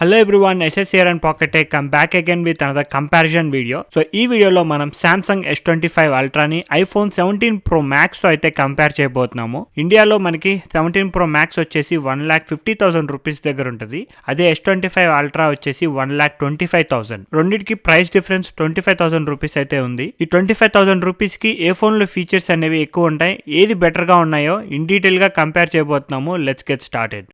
Hello everyone, SS here and Pocket Tech come back again with another comparison video. So ఈ వీడియోలో మనం Samsung S25 అల్ట్రాని iPhone 17 Pro Max తో అయితే compare చేయబోతున్నాము. ఇండియాలో మనకి 17 Pro Max వచ్చేసి 1,50,000 రూపీస్ దగ్గర ఉంటుంది. అదే S25 అల్ట్రా వచ్చేసి 1,25,000. రెండింటికి ప్రైస్ డిఫరెన్స్ 25,000 రూపీస్ అయితే ఉంది. ఈ 25,000 రూపీస్ కి ఏ ఫోన్ లో ఫీచర్స్ అనేవి ఎక్కువ ఉంటాయి, ఏది బెటర్ గా ఉన్నాయో ఇన్ డీటెయిల్ గా కంపేర్ చేయబోతున్నాము. Let's get started.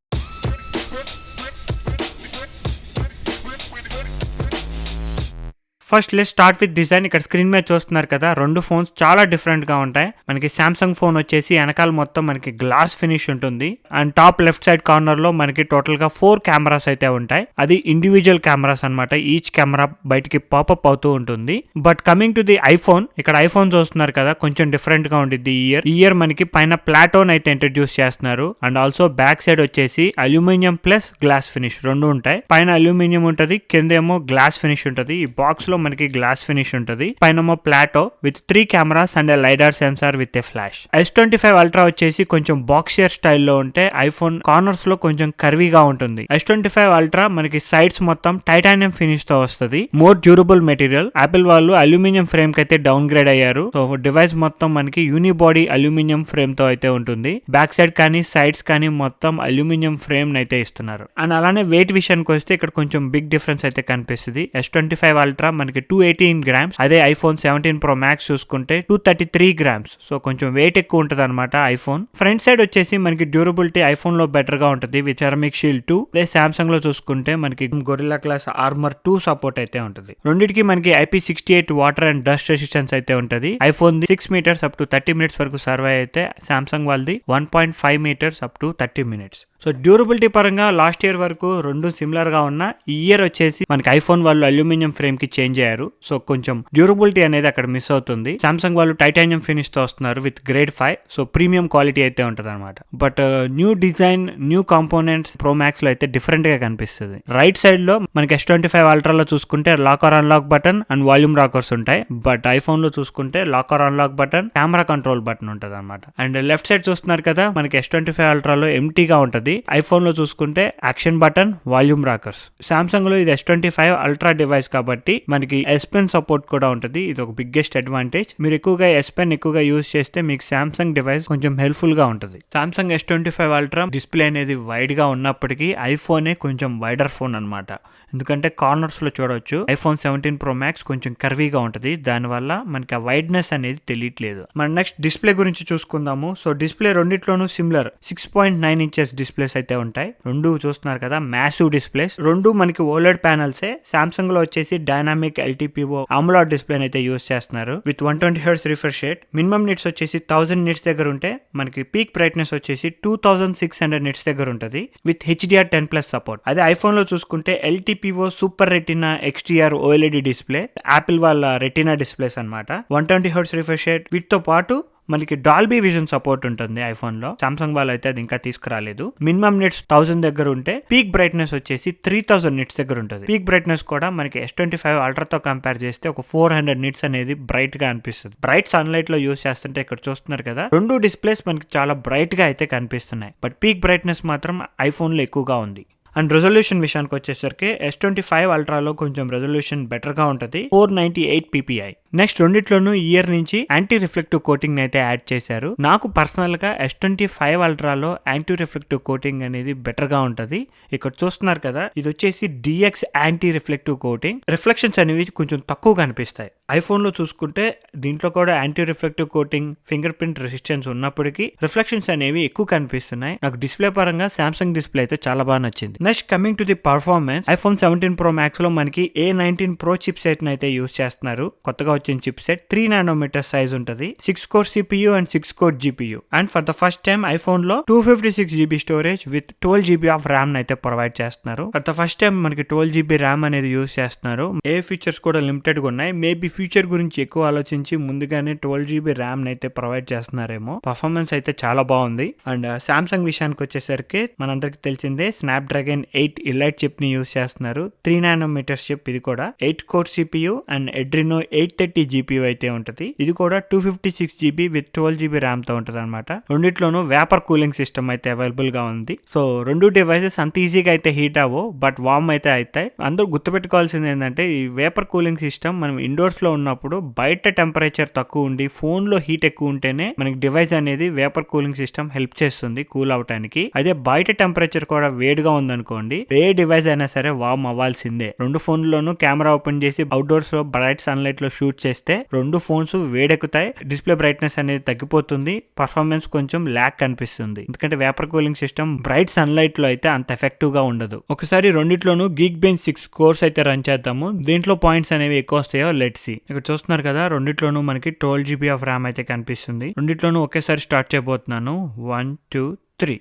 First let's start with design. ఇక్కడ స్క్రీన్ మీద చూస్తున్నారు కదా, రెండు ఫోన్స్ చాలా డిఫరెంట్ గా ఉంటాయి. మనకి సామ్సంగ్ ఫోన్ వచ్చేసి వెనకాల మొత్తం మనకి గ్లాస్ ఫినిష్ ఉంటుంది and top left side corner లో మనకి టోటల్ గా 4 కెమెరాస్ అయితే ఉంటాయి. అది ఇండివిజువల్ కెమెరాస్ అన్నమాట. ఈచ్ కెమెరా బయటికి పాపప్ అవుతూ ఉంటుంది. But coming to the iPhone, ఇక్కడ ఐఫోన్ చూస్తున్నారు కదా, కొంచెం డిఫరెంట్ గా ఉంటుంది. ఈ ఇయర్ మనకి పైన ప్లాటోన్ అయితే ఇంట్రడ్యూస్ చేస్తున్నారు అండ్ ఆల్సో బ్యాక్ సైడ్ వచ్చేసి అల్యూమినియం ప్లస్ గ్లాస్ ఫినిష్ రెండు ఉంటాయి. పైన అల్యూమినియం ఉంటుంది, కింద ఏమో గ్లాస్ ఫినిష్ ఉంటుంది. ఈ బాక్స్ లో మనకి గ్లాస్ ఫినిష్ ఉంటుంది. పైన plateau with 3 cameras and lidar sensor with a flash. S25 ultra వచ్చేసి కొంచెం బాక్సియర్ స్టైల్లో ఉంటే ఐఫోన్ కార్నర్స్ లో కొంచెం కర్వీగా ఉంటుంది. S25 అల్ట్రా మనకి సైడ్స్ మొత్తం టైటానియం ఫినిష్ తో వస్తుంది. More durable material. యాపిల్ వాళ్ళు అల్యూమినియం ఫ్రేమ్ కి అయితే డౌన్ గ్రేడ్ అయ్యారు. సో డివైస్ మొత్తం మనకి యూనిబాడీ అల్యూమినియం ఫ్రేమ్ తో అయితే ఉంటుంది. బ్యాక్ సైడ్ కానీ సైడ్స్ కానీ మొత్తం అల్యూమినియం ఫ్రేమ్ అయితే ఇస్తున్నారు. అండ్ అలానే వెయిట్ విషయానికి వస్తే ఇక్కడ కొంచెం బిగ్ డిఫరెన్స్ అయితే కనిపిస్తుంది. S25 అల్ట్రా మనకి 218 గ్రామ్స్, అదే ఐఫోన్ 17 Pro Max చూసుకుంటే 233 గ్రామ్స్. సో కొంచెం వెయిట్ ఎక్కువ ఉంటుంది అనమాట ఐఫోన్. ఫ్రంట్ సైడ్ వచ్చేసి మనకి డ్యూరబిలిటీ ఐఫోన్ లో బెటర్ గా ఉంటుంది విత్ సెరామిక్ షీల్డ్ 2. అదే సామ్సంగ్ లో చూసుకుంటే మనకి గొరిల్లా గ్లాస్ ఆర్మర్ 2 సపోర్ట్ అయితే ఉంటుంది. రెండింటికి మనకి IP68 water and dust resistance అయితే ఉంటుంది. IPhone 6 meters up to 30 minutes వరకు సర్వే అయితే సామ్సంగ్ వాళ్ళది 1.5 meters up to 30 minutes. So durability పరంగా లాస్ట్ ఇయర్ వరకు రెండు సిమిలర్ గా ఉన్న, ఈ ఇయర్ వచ్చేసి మనకి ఐఫోన్ వాళ్ళు అల్యూమినియం ఫ్రేమ్ కి చేంజ్ అయ్యారు. సో కొంచెం డ్యూరబిలిటీ అనేది అక్కడ మిస్ అవుతుంది. సామ్సంగ్ వాళ్ళు టైటానియం ఫినిష్ తో వస్తున్నారు with grade 5. So premium quality అయితే ఉంటుంది అనమాట. But new design, new components pro max లో అయితే డిఫరెంట్ గా కనిపిస్తుంది. రైట్ సైడ్ లో మనకి S25 అల్ట్రా లో చూసుకుంటే lock or unlock button and volume rockers ఉంటాయి. బట్ ఐఫోన్ లో చూసుకుంటే lock or unlock button, camera control button ఉంటుంది అనమాట. అండ్ లెఫ్ట్ సైడ్ చూస్తున్నారు కదా, మనకి S25 అల్ట్రా లో ఎంటీగా ఉంటుంది. ఐఫోన్ లో చూసుకుంటే action button, volume rockers. Samsung లో ఇది S25 అల్ట్రా డివైస్ కాబట్టి మనకి S Pen సపోర్ట్ కూడా ఉంటుంది. ఇది ఒక బిగ్గెస్ట్ అడ్వాంటేజ్. మీరు ఎక్కువగా S Pen ఎక్కువగా యూజ్ చేస్తే మీకు సామ్సంగ్ డివైస్ కొంచెం హెల్ప్ఫుల్ గా ఉంటుంది. సామ్సంగ్ S25 అల్ట్రా డిస్ప్లే అనేది వైడ్ గా ఉన్నప్పటికీ ఐఫోనే కొంచెం వైడర్ ఫోన్ అనమాట. ఎందుకంటే కార్నర్స్ లో చూడొచ్చు ఐఫోన్ 17 Pro Max కొంచెం కర్వీగా ఉంటుంది. దానివల్ల మనకి ఆ వైడ్నెస్ అనేది తెలియట్లేదు. మన నెక్స్ట్ డిస్ప్లే గురించి చూసుకుందాము. సో డిస్ప్లే రెండిట్లోనూ సిమిలర్ 6.9 ఇంచెస్ డిస్ప్లేస్ అయితే ఉంటాయి. రెండు చూస్తున్నారు కదా, మ్యాసివ్ డిస్ప్లేస్. రెండు మనకి ఓలెడ్ ప్యానల్సే. సామ్సంగ్ లో వచ్చేసి డైనామిక్ LTPO AMOLED డిస్ప్లే అయితే యూస్ చేస్తున్నారు with 120 Hz refresh rate. Minimum nits వచ్చేసి 1000 నిట్స్ దగ్గర ఉంటే మనకి పీక్ బ్రైట్నెస్ వచ్చేసి 2600 నిట్స్ దగ్గర ఉంటుంది విత్ HDR10+ సపోర్ట్. అదే ఐఫోన్ లో చూసుకుంటే LTPO super retina XDR OLED display, Apple వాళ్ళ రెటినా డిస్ప్లేస్ అనమాట. 120 Hz రిఫ్రెష్ రేట్ వీటితో పాటు మనకి డాల్బీ విజన్ సపోర్ట్ ఉంటుంది ఐఫోన్ లో. సామ్సంగ్ వాళ్ళు అయితే అది ఇంకా తీసుకురాలేదు. మినిమం నిట్స్ 1000 దగ్గర ఉంటే పీక్ బ్రైట్నెస్ వచ్చేసి 3000 నిట్స్ దగ్గర ఉంటుంది. పీక్ బ్రైట్నెస్ కూడా మనకి S25 అల్ట్రా తో కంపేర్ చేస్తే ఒక 400 నిట్స్ అనేది బ్రైట్ గా అనిపిస్తుంది. బ్రైట్ సన్లైట్ లో యూస్ చేస్తుంటే ఇక్కడ చూస్తున్నారు కదా, రెండు డిస్ప్లేస్ మనకి చాలా బ్రైట్ గా అయితే కనిపిస్తున్నాయి. బట్ పీక్ బ్రైట్నెస్ మాత్రం ఐఫోన్ లో ఎక్కువగా ఉంది. అండ్ రెజల్యూషన్ విషయానికి వచ్చేసరికి S25 అల్ట్రాలో కొంచెం రెజల్యూషన్ బెటర్ గా ఉంటుంది, 498 ppi. నెక్స్ట్ రెండిట్లోనూ ఇయర్ నుంచి యాంటీ రిఫ్లెక్టివ్ కోటింగ్ అయితే యాడ్ చేశారు. నాకు పర్సనల్ గా S25 అల్ట్రాలో యాంటీ రిఫ్లెక్టివ్ కోటింగ్ అనేది బెటర్ గా ఉంటుంది. ఇక్కడ చూస్తున్నారు కదా, ఇది వచ్చేసి DX anti reflective coating. Reflections అనేవి కొంచెం తక్కువ కనిపిస్తాయి. ఐఫోన్ లో చూసుకుంటే దీంట్లో కూడా anti reflective coating, finger print resistance ఉన్నప్పటికీ రిఫ్లెక్షన్స్ అనేవి ఎక్కువ కనిపిస్తున్నాయి. నాకు డిస్ప్లే పరంగా సామ్సంగ్ డిస్ప్లే అయితే చాలా బాగా నచ్చింది. Next coming to the performance, iPhone 17 Pro Max లో మనకి A19 Pro చిప్ సెట్ అయితే యూస్ చేస్తున్నారు. కొత్తగా వచ్చిన చిప్ సెట్ 3 nm సైజ్ ఉంటుంది. 6 core CPU and 6 core GPU. And for the first time iPhone లో 256 GB storage with 12 GB of RAM అయితే provide చేస్తున్నారు. ఫర్ ద ఫస్ట్ టైం మనకి 12 GB RAM అనేది యూస్ చేస్తున్నారు. ఏ ఫీచర్స్ కూడా లిమిటెడ్ గా ఉన్నాయి. మేబీ ఫ్యూచర్ గురించి ఎక్కువ ఆలోచించి ముందుగానే 12 GB ర్యామ్ అయితే ప్రొవైడ్ చేస్తున్నారేమో. పర్ఫార్మెన్స్ అయితే చాలా బాగుంది. అండ్ సామ్సంగ్ విషయానికి వచ్చేసరికి మనందరికి తెలిసిందే, స్నాప్డ్రాగన్ 8 Elite చిప్ ని యూస్ చేస్తున్నారు. 3 nm చిప్ ఇది కూడా. 8 core CPU and Adreno 830 GPU అయితే ఉంటది. ఇది కూడా 256GB విత్ 12GB ర్యామ్ తో ఉంటది అనమాట. రెండిట్లోనూ వేపర్ కూలింగ్ సిస్టమ్ అయితే అవైలబుల్ గా ఉంది. సో రెండు డివైసెస్ అంత ఈజీగా అయితే హీట్ అవ్వవు, బట్ వార్మ్ అయితే అవుతాయి. అందరూ గుర్తుపెట్టుకోవాల్సింది ఏంటంటే ఈ వేపర్ కూలింగ్ సిస్టమ్ మనం ఇండోర్స్ లో ఉన్నప్పుడు బయట టెంపరేచర్ తక్కువ ఉండి ఫోన్ లో హీట్ ఎక్కువ ఉంటేనే మనకి డివైస్ అనేది వేపర్ కూలింగ్ సిస్టమ్ హెల్ప్ చేస్తుంది కూల్ అవటానికి. అదే బయట టెంపరేచర్ కూడా వేడిగా ఉందనుకోండి, ఏ డివైస్ అయినా సరే వార్మ్ అవ్వాల్సిందే. రెండు ఫోన్లోనూ కెమెరా ఓపెన్ చేసి అవుట్డోర్స్ లో బ్రైట్ సన్లైట్ లో షూట్ చేస్తే రెండు ఫోన్స్ వేడెక్కుతాయి, డిస్ప్లే బ్రైట్నెస్ అనేది తగ్గిపోతుంది, పర్ఫార్మెన్స్ కొంచెం ల్యాక్ కనిపిస్తుంది. ఎందుకంటే vapour cooling system bright sunlight లో అయితే అంత ఎఫెక్టివ్ గా ఉండదు. ఒకసారి రెండిట్లోనూ Geekbench 6 కోర్స్ అయితే రన్ చేద్దాము. దీంట్లో పాయింట్స్ అనేవి ఎక్కువ వస్తాయో లెట్స్ సీ. ఇక్కడ చూస్తున్నారు కదా, రెండిట్లోనూ మనకి 12GB ఆఫ్ ర్యామ్ అయితే కనిపిస్తుంది. రెండిట్లోనూ ఒకేసారి స్టార్ట్ చేయబోతున్నాను. 1 2 3.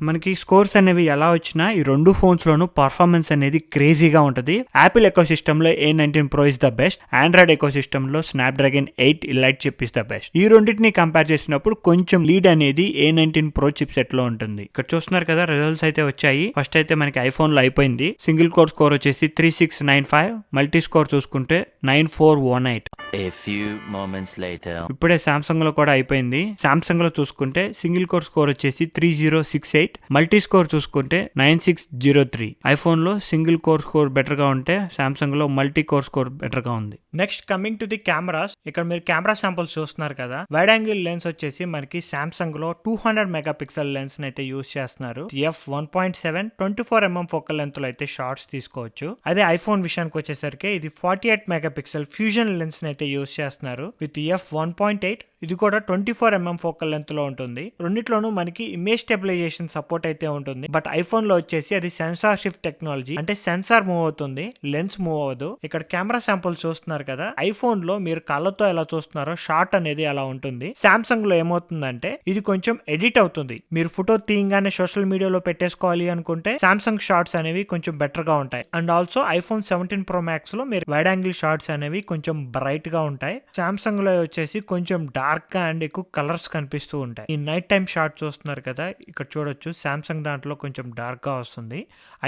మనకి స్కోర్స్ అనేవి ఎలా వచ్చినా ఈ రెండు ఫోన్స్ లోను పర్ఫార్మెన్స్ అనేది క్రేజీగా ఉంటుంది. యాపిల్ ఎకో సిస్టమ్ లో A19 Pro is the best, Android eco system లో Snapdragon 8 Elite chip is the best. ఈ రెండింటిని కంపేర్ చేసినప్పుడు కొంచెం లీడ్ అనేది A19 Pro చిప్ సెట్ లో ఉంటుంది. ఇక్కడ చూస్తున్నారు కదా, రిజల్ట్స్ అయితే వచ్చాయి. ఫస్ట్ అయితే మనకి ఐఫోన్ లో అయిపోయింది. సింగిల్ కోర్ స్కోర్ వచ్చేసి 3695, మల్టీ స్కోర్ చూసుకుంటే 9418. ఇప్పుడే సామ్సంగ్ లో కూడా అయిపోయింది. సామ్సంగ్ లో చూసుకుంటే సింగిల్ కోర్ స్కోర్ వచ్చేసి 3068, మల్టీ స్కోర్ చూసుకుంటే 9603. ఐఫోన్ లో సింగిల్ కోర్ స్కోర్ బెటర్ గా ఉంటే సామ్సంగ్ లో మల్టీ కోర్ స్కోర్ బెటర్ గా ఉంది. Next coming to the cameras. ఇక్కడ మీరు కెమెరా శాంపుల్స్ చూస్తున్నారు కదా, వైడ్ యాంగిల్ లెన్స్ వచ్చేసి మనకి సామ్సంగ్ లో 200 మెగాపిక్సెల్ లెన్స్ అయితే యూస్ చేస్తున్నారు. f1.7 24mm ఫోకల్ లెంత్ లో అయితే షార్ట్స్ తీసుకోవచ్చు. అదే ఐఫోన్ విషయానికి వచ్చేసరికి ఇది 48 మెగాపిక్సెల్ ఫ్యూజన్ లెన్స్ అయితే యూస్ చేస్తున్నారు విత్ f1.8. ఇది కూడా 24mm ఫోకల్ లెంత్ లో ఉంటుంది. రెండిట్లోనూ మనకి ఇమేజ్ స్టెబిలైజేషన్ సపోర్ట్ అయితే ఉంటుంది. బట్ ఐఫోన్ లో వచ్చేసి అది సెన్సార్ షిఫ్ట్ టెక్నాలజీ, అంటే సెన్సార్ మూవ్ అవుతుంది, లెన్స్ మూవ్ అవ్వదు. ఇక్కడ కెమెరా శాంపుల్ చూస్తున్నారు కదా, ఐఫోన్ లో మీరు కళ్ళతో ఎలా చూస్తున్నారో షార్ట్ అనేది అలా ఉంటుంది. సామ్సంగ్ లో ఏమవుతుందంటే ఇది కొంచెం ఎడిట్ అవుతుంది. మీరు ఫోటో తీయంగానే సోషల్ మీడియాలో పెట్టేసుకోవాలి అనుకుంటే సామ్సంగ్ షార్ట్స్ అనేవి కొంచెం బెటర్ గా ఉంటాయి. And also iPhone 17 Pro Max లో మీరు వైడ్ యాంగిల్ షార్ట్స్ అనేవి కొంచెం బ్రైట్ గా ఉంటాయి. సామ్సంగ్ లో వచ్చేసి కొంచెం డార్క్ గా అండ్ ఎక్కువ కలర్స్ కనిపిస్తూ ఉంటాయి. ఈ నైట్ టైం షార్ట్ చూస్తున్నారు కదా, ఇక్కడ చూడొచ్చు సామ్సంగ్ దాంట్లో కొంచెం డార్క్ గా వస్తుంది,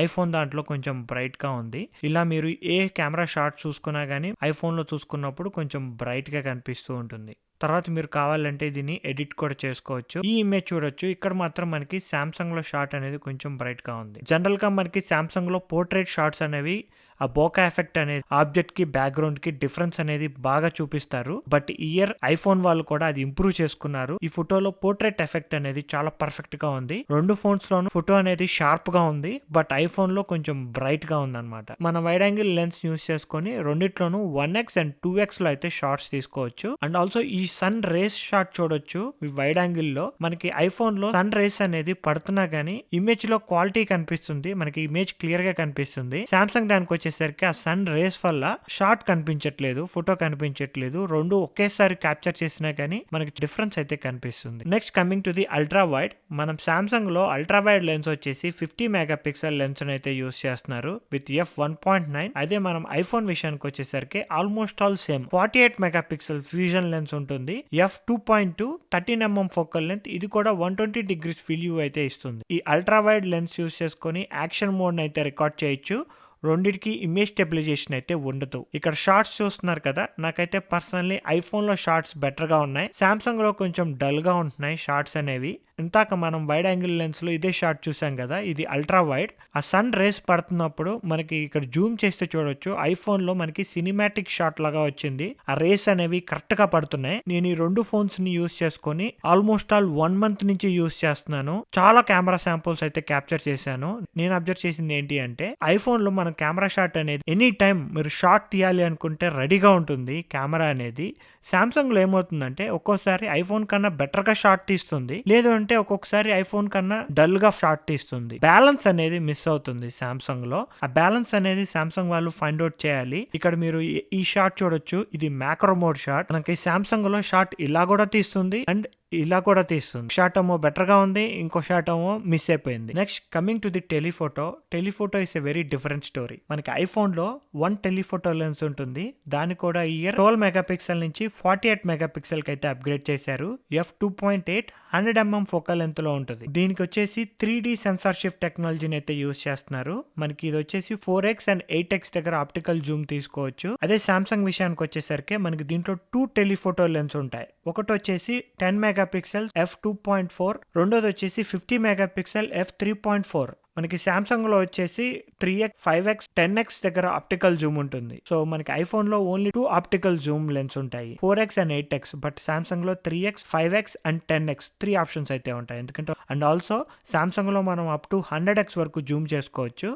ఐఫోన్ దాంట్లో కొంచెం బ్రైట్ గా ఉంది. ఇలా మీరు ఏ కెమెరా షాట్ చూసుకున్నా గానీ ఐఫోన్ లో చూసుకున్నప్పుడు కొంచెం బ్రైట్ గా కనిపిస్తూ ఉంటుంది. తర్వాత మీరు కావాలంటే దీన్ని ఎడిట్ కూడా చేసుకోవచ్చు. ఈ ఇమేజ్ చూడొచ్చు, ఇక్కడ మాత్రం మనకి సామ్సంగ్ లో షాట్ అనేది కొంచెం బ్రైట్ గా ఉంది. జనరల్ గా మనకి సామ్సంగ్ లో పోర్ట్రేట్ షాట్స్ అనేవి ఆ బోకా ఎఫెక్ట్ అనేది ఆబ్జెక్ట్ కి బ్యాక్గ్రౌండ్ కి డిఫరెన్స్ అనేది బాగా చూపిస్తారు. బట్ ఇయర్ ఐఫోన్ వాళ్ళు కూడా అది ఇంప్రూవ్ చేసుకున్నారు. ఈ ఫోటోలో పోర్ట్రేట్ ఎఫెక్ట్ అనేది చాలా పర్ఫెక్ట్ గా ఉంది. రెండు ఫోన్స్ లోను ఫోటో అనేది షార్ప్ గా ఉంది, బట్ ఐఫోన్ లో కొంచెం బ్రైట్ గా ఉంది అనమాట. మన వైడ్ యాంగిల్ లెన్స్ యూస్ చేసుకొని రెండిట్లోనూ 1x అండ్ 2x లో అయితే షార్ట్స్ తీసుకోవచ్చు. అండ్ ఆల్సో ఈ సన్ రేస్ షాట్ చూడొచ్చు. ఈ వైడ్ యాంగిల్ లో మనకి ఐఫోన్ లో సన్ రేస్ అనేది పడుతున్నా గానీ ఇమేజ్ లో క్వాలిటీ కనిపిస్తుంది, మనకి ఇమేజ్ క్లియర్ గా కనిపిస్తుంది. సామ్సంగ్ దానికి వచ్చేసరికి ఆ సన్ రేస్ వల్ల షార్ట్ కనిపించట్లేదు, ఫోటో కనిపించట్లేదు. రెండు ఒకేసారి క్యాప్చర్ చేసినా కానీ మనకి డిఫరెన్స్ అయితే కనిపిస్తుంది. Next coming to the ultra wide. మనం సామ్సంగ్ లో అల్ట్రా వైడ్ లెన్స్ వచ్చేసి 50 మెగాపిక్సెల్ లెన్స్ అయితే యూస్ చేస్తున్నారు విత్ f1.9. అదే మనం ఐఫోన్ విషయానికి వచ్చేసరికి almost all same 48 megapixel fusion lens ఉంటుంది. f2.2 13mm ఫోకల్ లెంత్, ఇది కూడా 120 degrees ఫీల్ వ్యూ అయితే ఇస్తుంది. ఈ అల్ట్రా వైడ్ లెన్స్ యూస్ చేసుకొని యాక్షన్ మోడ్ అయితే రికార్డ్ చేయొచ్చు. రెండిటికి ఇమేజ్ స్టెబిలైజేషన్ అయితే ఉండదు. ఇక్కడ షార్ట్స్ చూస్తున్నారు కదా, నాకైతే పర్సనల్లీ ఐఫోన్ లో షార్ట్స్ బెటర్ గా ఉన్నాయి. సామ్సంగ్ లో కొంచెం డల్ గా ఉంటున్నాయి షార్ట్స్ అనేవి. ఇంతాక మనం వైడ్ యాంగిల్ లెన్స్ లో ఇదే షార్ట్ చూసాం కదా, ఇది అల్ట్రా వైడ్. ఆ సన్ రేస్ పడుతున్నప్పుడు మనకి ఇక్కడ జూమ్ చేస్తే చూడొచ్చు, ఐఫోన్ లో మనకి సినిమాటిక్ షాట్ లాగా వచ్చింది. ఆ రేస్ అనేవి కరెక్ట్ గా పడుతున్నాయి. నేను ఈ రెండు ఫోన్స్ ని యూస్ చేసుకొని ఆల్మోస్ట్ ఆల్ 1 month నుంచి యూస్ చేస్తున్నాను. చాలా కెమెరా శాంపుల్స్ అయితే క్యాప్చర్ చేశాను. నేను అబ్జర్వ్ చేసింది ఏంటి అంటే ఐఫోన్ లో మన కెమెరా షాట్ అనేది ఎనీ టైం మీరు షాట్ తీయాలి అనుకుంటే రెడీగా ఉంటుంది కెమెరా అనేది. సామ్సంగ్ లో ఏమవుతుందంటే ఒక్కోసారి ఐఫోన్ కన్నా బెటర్ గా షాట్ తీస్తుంది, లేదు అంటే ఒక్కొక్కసారి ఐఫోన్ కన్నా డల్ గా షాట్ తీస్తుంది. బ్యాలెన్స్ అనేది మిస్ అవుతుంది సామ్సంగ్ లో. ఆ బ్యాలెన్స్ అనేది సామ్సంగ్ వాళ్ళు ఫైండ్ అవుట్ చేయాలి. ఇక్కడ మీరు ఈ షాట్ చూడొచ్చు, ఇది మ్యాక్రో మోడ్ షాట్. మనకి సామ్సంగ్ లో షాట్ ఇలా కూడా తీస్తుంది అండ్ ఇలా కూడా తీస్తుంది. షాట్ ఏమో బెటర్ గా ఉంది, ఇంకో షాట్ ఏమో మిస్ అయిపోయింది. Next coming to the telephoto is a very different story. మనకి ఐఫోన్ లో 1 టెలిఫోటో లెన్స్ ఉంటుంది. దాన్ని కూడా ఇయర్ 12 మెగాపిక్సెల్ నుంచి 48 మెగాపిక్సెల్ కి అయితే అప్గ్రేడ్ చేశారు. f2.8 100mm ఫోకల్ లెంత్ లో ఉంటుంది. దీనికి వచ్చేసి 3D సెన్సార్ షిఫ్ట్ టెక్నాలజీని అయితే యూస్ చేస్తున్నారు. మనకి ఇది వచ్చేసి 4x అండ్ 8x దగ్గర ఆప్టికల్ జూమ్ తీసుకోవచ్చు. అదే సామ్సంగ్ విషయానికి వచ్చేసరికి మనకి దీంట్లో 2 టెలిఫోటో లెన్స్ ఉంటాయి. ఒకటి వచ్చేసి 10 మెగాపిక్సెల్ f2.4, రెండోది వచ్చేసి 50 మెగాపిక్సెల్ f3.4. మనకి సామ్సంగ్ లో వచ్చేసి 3x, 5x, 10x దగ్గర ఆప్టికల్ జూమ్ ఉంటుంది. సో మనకి ఐఫోన్ లో ఓన్లీ 2 ఆప్టికల్ జూమ్ లెన్స్ ఉంటాయి, 4x and 8x. But Samsung లో 3x, 5x and 10x 3 options అయితే ఉంటాయి. ఎందుకంటే అండ్ ఆల్సో సామ్సంగ్ లో మనం అప్ టు 100x వరకు జూమ్ చేసుకోవచ్చు.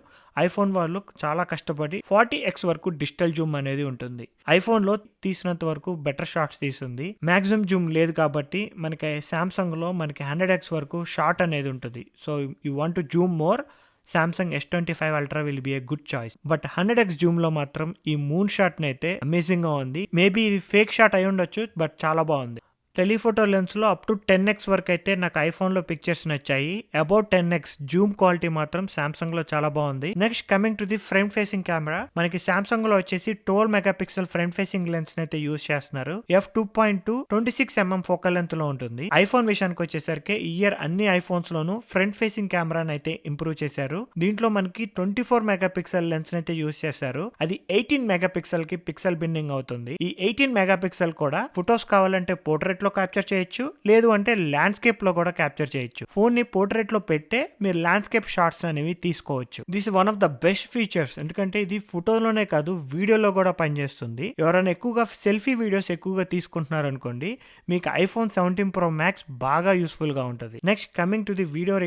ఐఫోన్ వాళ్ళు చాలా కష్టపడి 40x వరకు డిజిటల్ జూమ్ అనేది ఉంటుంది. ఐఫోన్ లో తీసినంత వరకు బెటర్ షాట్స్ తీస్తుంది. మాక్సిమం జూమ్ లేదు కాబట్టి మనకి సామ్సంగ్ లో మనకి 100x వరకు షాట్ అనేది ఉంటుంది. So you want to Zoom more, Samsung S25 Ultra will be a good choice. But 100x Zoom లో మాత్రం ఈ మూన్ షాట్ అయితే అమేజింగ్ గా ఉంది. మేబీ ఇది ఫేక్ షాట్ అయి ఉండొచ్చు, బట్ చాలా బాగుంది. టెలిఫోటో లెన్స్ లో అప్ టు 10x వరకు అయితే నాకు ఐఫోన్ లో పిక్చర్స్ నచ్చాయి. అబౌట్ 10x జూమ్ క్వాలిటీ మాత్రం సామ్సంగ్ లో చాలా బాగుంది. Next coming to the front facing camera, మనకి సామ్సంగ్ లో వచ్చేసి 12 మెగాపిక్సెల్ ఫ్రంట్ ఫేసింగ్ లెన్స్ అయితే యూస్ చేస్తున్నారు. f2.2 26mm ఫోకల్ లెంత్ లో ఉంటుంది. ఐఫోన్ విషయానికి వచ్చేసరికి ఇయర్ అన్ని ఐఫోన్స్ లోను ఫ్రంట్ ఫేసింగ్ కెమెరాని అయితే ఇంప్రూవ్ చేశారు. దీంట్లో మనకి 24 మెగాపిక్సెల్ లెన్స్ అయితే యూస్ చేశారు. అది 18 మెగాపిక్సెల్ కి పిక్సెల్ బిన్నింగ్ అవుతుంది. ఈ 18 మెగాపిక్సెల్ కూడా ఫొటోస్ కావాలంటే పోర్ట్రేట్ లో క్యాప్చర్ చేయొచ్చు, లేదు అంటే ల్యాండ్స్కేప్ లో కూడా క్యాప్చర్ చేయొచ్చు. ఫోన్ ని పోర్ట్రేట్ లో పెట్టే మీరు ల్యాండ్స్కేప్ షాట్స్ అనేవి తీసుకోవచ్చు. This one of the best features, ఎందుకంటే ఇది ఫోటోలోనే కాదు వీడియోలో కూడా పనిచేస్తుంది. ఎవరైనా ఎక్కువగా సెల్ఫీ వీడియోస్ ఎక్కువగా తీసుకుంటున్నారు అనుకోండి, మీకు ఐఫోన్ 17 Pro Max బాగా యూస్ఫుల్ గా ఉంటుంది. Next coming to the video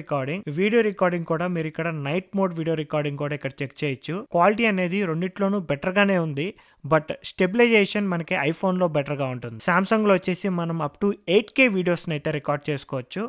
recording కూడా మీరు ఇక్కడ నైట్ మోడ్ వీడియో రికార్డింగ్ కూడా ఇక్కడ చెక్ చేయొచ్చు. క్వాలిటీ అనేది రెండిట్లోనూ బెటర్ గానే ఉంది, బట్ స్టెబిలైజేషన్ మనకి ఐఫోన్ లో బెటర్ గా ఉంటుంది. సామ్సంగ్ లో వచ్చేసి మనం అప్ టు 8K వీడియోస్ అయితే రికార్డ్ చేసుకోవచ్చు.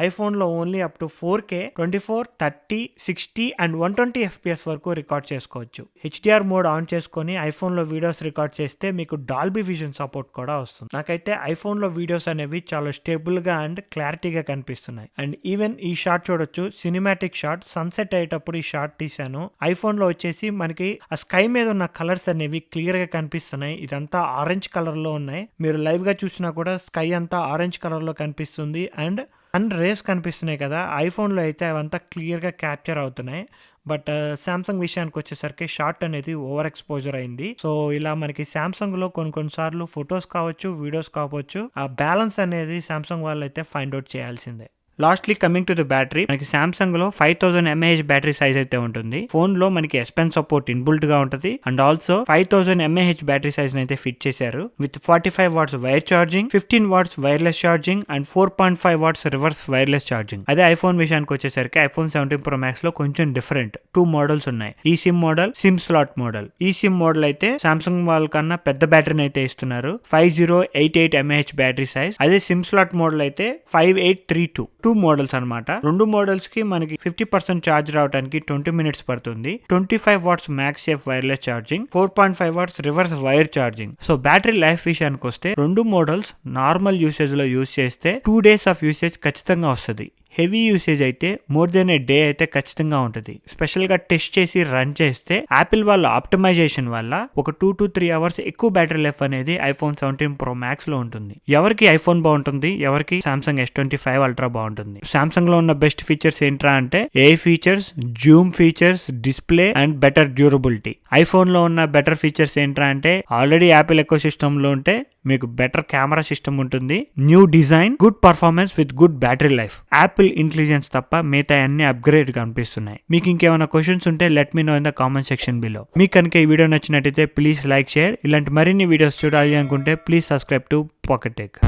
ఐఫోన్ లో only up to 4K, 24, 30, 60 and 120 FPS వరకు రికార్డ్ చేసుకోవచ్చు. HDR మోడ్ ఆన్ చేసుకొని ఐఫోన్ లో వీడియోస్ రికార్డ్ చేస్తే మీకు డాల్బీ విజన్ సపోర్ట్ కూడా వస్తుంది. నాకైతే ఐఫోన్ లో వీడియోస్ అనేవి చాలా స్టేబుల్ గా అండ్ క్లారిటీగా కనిపిస్తున్నాయి. అండ్ ఈవెన్ ఈ షాట్ చూడొచ్చు, సినిమాటిక్ షాట్, సన్సెట్ అయ్యేటప్పుడు ఈ షాట్ తీసాను. ఐఫోన్ లో వచ్చేసి మనకి ఆ స్కై మీద ఉన్న కలర్స్ అనేవి క్లియర్ గా కనిపిస్తున్నాయి. ఇదంతా ఆరెంజ్ కలర్ లో ఉన్నాయి. మీరు లైవ్ గా చూసినా కూడా స్కై అంతా ఆరెంజ్ కలర్ లో కనిపిస్తుంది అండ్ రేస్ కనిపిస్తున్నాయి కదా. ఐఫోన్ లో అయితే అవంతా క్లియర్ గా క్యాప్చర్ అవుతున్నాయి. బట్ సామ్సంగ్ విషయానికి వచ్చేసరికి షార్ట్ అనేది ఓవర్ ఎక్స్పోజర్ అయింది. సో ఇలా మనకి సామ్సంగ్ లో కొన్నిసార్లు ఫొటోస్ కావచ్చు, వీడియోస్ కావచ్చు, ఆ బ్యాలెన్స్ అనేది సామ్సంగ్ వాళ్ళు అయితే ఫైండ్ అవుట్ చేయాల్సిందే. Lastly coming to the battery, మనకి సామ్సంగ్ లో 5000 mAh బ్యాటరీ సైజ్ అయితే ఉంటుంది. ఫోన్ లో మనకి S Pen సపోర్ట్ ఇన్బుల్ట్ గా ఉంటుంది and also 5000 mAh battery size అయితే ఫిట్ చేశారు. With 45 watts wire charging, 15 watts wireless charging and 4.5 watts reverse wireless charging. అదే ఐఫోన్ విషయానికి వచ్చేసరికి ఐఫోన్ 17 Pro Max లో కొంచెం డిఫరెంట్ 2 మోడల్స్ ఉన్నాయి. ఈ SIM model, SIM slot model. ఈ సిమ్ మోడల్ అయితే సామ్సంగ్ వాళ్ళ కన్నా పెద్ద బ్యాటరీని అయితే ఇస్తున్నారు, 5088 mAh బ్యాటరీ సైజ్. అదే సిమ్ స్లాట్ మోడల్ అయితే 5832. 2 మోడల్స్ అనమాట. 2 మోడల్స్ కి మనకి 50% ఛార్జ్ రావడానికి 20 minutes పడుతుంది. 25 watts max safe wireless charging, 4.5 watts reverse wire charging. So battery life విషయానికి వస్తే 2 మోడల్స్ నార్మల్ యూసేజ్ లో యూజ్ చేస్తే 2 days ఆఫ్ యూసేజ్ ఖచ్చితంగా వస్తుంది. హెవీ యూసేజ్ అయితే మోర్ దెన్ ఏ డే అయితే ఖచ్చితంగా ఉంటుంది. స్పెషల్ గా టెస్ట్ చేసి రన్ చేస్తే యాపిల్ వాళ్ళ ఆప్టిమైజేషన్ వల్ల ఒక 2 to 3 hours ఎక్కువ బ్యాటరీ లైఫ్ అనేది ఐఫోన్ 17 Pro Max లో ఉంటుంది. ఎవరికి ఐఫోన్ బాగుంటుంది, ఎవరికి సామ్సంగ్ S25 Ultra బాగుంటుంది. సామ్సంగ్ లో ఉన్న బెస్ట్ ఫీచర్స్ ఏంట్రా అంటే AI features, Zoom features, display and better durability. IPhone లో ఉన్న బెటర్ ఫీచర్స్ ఏంట్రా అంటే ఆల్రెడీ యాపిల్ ఎకో సిస్టమ్ లో ఉంటే మీకు బెటర్ కెమెరా సిస్టమ్ ఉంటుంది, new design, good performance with good battery life. Apple intelligence తప్ప మిగతా అన్ని అప్గ్రేడ్ కనిపిస్తున్నాయి. మీకు ఇంకేమైనా క్వశ్చన్స్ ఉంటే let me know in the comment section below. మీకు కనుక ఈ వీడియో నచ్చినట్టయితే ప్లీజ్ లైక్, షేర్. ఇలాంటి మరిన్ని వీడియోస్ చూడాలి అనుకుంటే please subscribe to pocket tech.